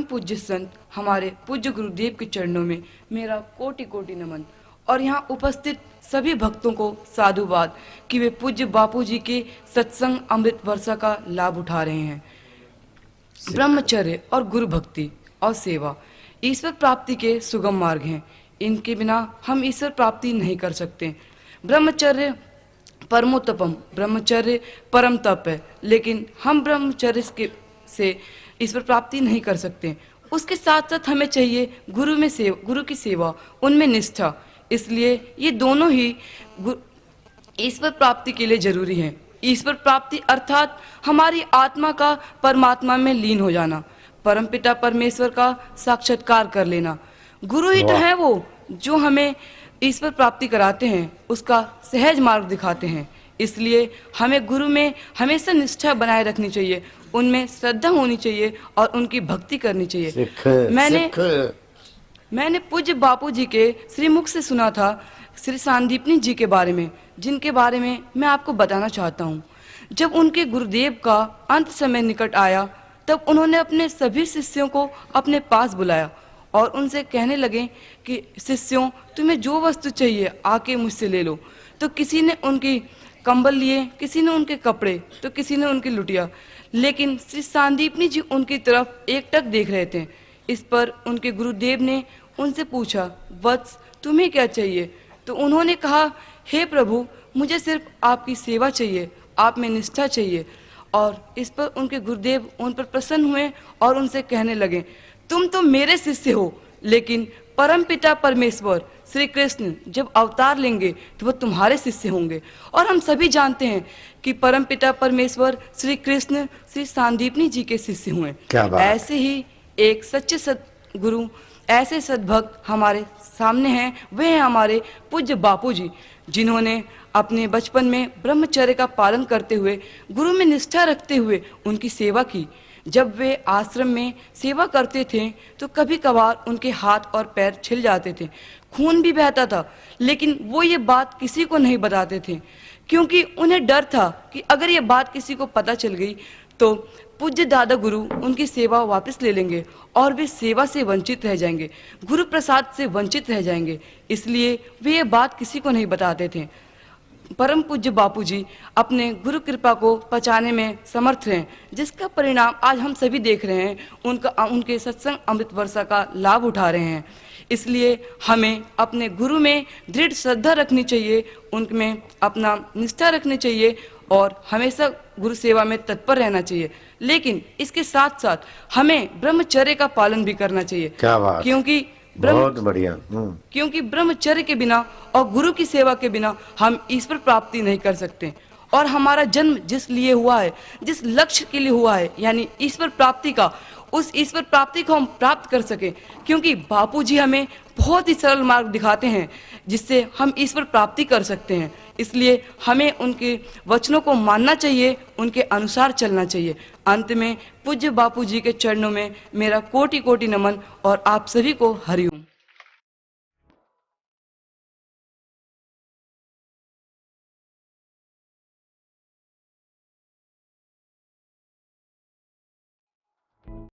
पूज्य संत हमारे पूज्य गुरुदेव के चरणों में मेरा कोटि कोटि नमन। और यहाँ उपस्थित सभी भक्तों को साधुवाद कि वे पूज्य बापू जी के सत्संग अमृत वर्षा का लाभ उठा रहे हैं। ब्रह्मचर्य और गुरु भक्ति और सेवा ईश्वर प्राप्ति के सुगम मार्ग हैं। इनके बिना हम ईश्वर प्राप्ति नहीं कर सकते। ब्रह्मचर्य परमोत्तम, ब्रह्मचर्य परम तप है, लेकिन हम ब्रह्मचर्य से ईश्वर प्राप्ति नहीं कर सकते। उसके साथ साथ हमें चाहिए गुरु की सेवा, उनमें निष्ठा। इसलिए ये दोनों ही ईश्वर प्राप्ति के लिए जरूरी हैं। ईश्वर प्राप्ति अर्थात हमारी आत्मा का परमात्मा में लीन हो जाना, परमपिता परमेश्वर का साक्षात्कार कर लेना। गुरु ही तो है वो जो हमें ईश्वर प्राप्ति कराते हैं, उसका सहज मार्ग दिखाते हैं। इसलिए हमें गुरु में हमेशा निष्ठा बनाए रखनी चाहिए, उनमें श्रद्धा होनी चाहिए और उनकी भक्ति करनी चाहिए। मैंने पूज्य बापू जी के श्रीमुख से सुना था श्री सांदीपनी जी के बारे में, जिनके बारे में मैं आपको बताना चाहता हूँ। जब उनके गुरुदेव का अंत समय निकट आया, तब उन्होंने अपने सभी शिष्यों को अपने पास बुलाया और उनसे कहने लगे कि शिष्यों, तुम्हें जो वस्तु चाहिए आके मुझसे ले लो। तो किसी ने उनकी कंबल लिए, किसी ने उनके कपड़े, तो किसी ने उनकी लुटिया, लेकिन श्री सांदीपनी जी उनकी तरफ एकटक देख रहे थे। इस पर उनके गुरुदेव ने उनसे पूछा, वत्स तुम्हें क्या चाहिए? तो उन्होंने कहा, हे प्रभु, मुझे सिर्फ आपकी सेवा चाहिए, आप में निष्ठा चाहिए। और इस पर उनके गुरुदेव उन पर प्रसन्न हुए और उनसे कहने लगे, तुम तो मेरे शिष्य हो, लेकिन परमपिता परमेश्वर श्री कृष्ण जब अवतार लेंगे तो वह तुम्हारे शिष्य होंगे। और हम सभी जानते हैं कि परमपिता परमेश्वर श्री कृष्ण श्री सांदीपनी जी के शिष्य हुए। ऐसे ही एक सच्चे सदगुरु, ऐसे सद्भक्त हमारे सामने हैं। वे हैं हमारे पूज्य बापू जी, जिन्होंने अपने बचपन में ब्रह्मचर्य का पालन करते हुए, गुरु में निष्ठा रखते हुए उनकी सेवा की। जब वे आश्रम में सेवा करते थे तो कभी कभार उनके हाथ और पैर छिल जाते थे, खून भी बहता था, लेकिन वो ये बात किसी को नहीं बताते थे, क्योंकि उन्हें डर था कि अगर ये बात किसी को पता चल गई तो पूज्य दादा गुरु उनकी सेवा वापस ले लेंगे और वे सेवा से वंचित रह जाएंगे, गुरु प्रसाद से वंचित रह जाएंगे। इसलिए वे ये बात किसी को नहीं बताते थे। परम पूज्य बापू जी अपने गुरु कृपा को पचाने में समर्थ हैं, जिसका परिणाम आज हम सभी देख रहे हैं। उनके सत्संग अमृत वर्षा का लाभ उठा रहे हैं। इसलिए हमें अपने गुरु में दृढ़ श्रद्धा रखनी चाहिए, उनमें अपना निष्ठा रखनी चाहिए और हमेशा गुरु सेवा में तत्पर रहना चाहिए। लेकिन इसके साथ साथ हमें ब्रह्मचर्य का पालन भी करना चाहिए। क्या बात, क्योंकि बहुत बढ़िया। क्योंकि ब्रह्मचर्य के बिना और गुरु की सेवा के बिना हम ईश्वर प्राप्ति नहीं कर सकते। और हमारा जन्म जिस लिए हुआ है, जिस लक्ष्य के लिए हुआ है, यानी ईश्वर प्राप्ति का, उस ईश्वर प्राप्ति को हम प्राप्त कर सके। क्योंकि बापू जी हमें बहुत ही सरल मार्ग दिखाते हैं जिससे हम ईश्वर प्राप्ति कर सकते हैं। इसलिए हमें उनके वचनों को मानना चाहिए, उनके अनुसार चलना चाहिए। अंत में पूज्य बापू जी के चरणों में मेरा कोटि कोटि नमन और आप सभी को हरिओम।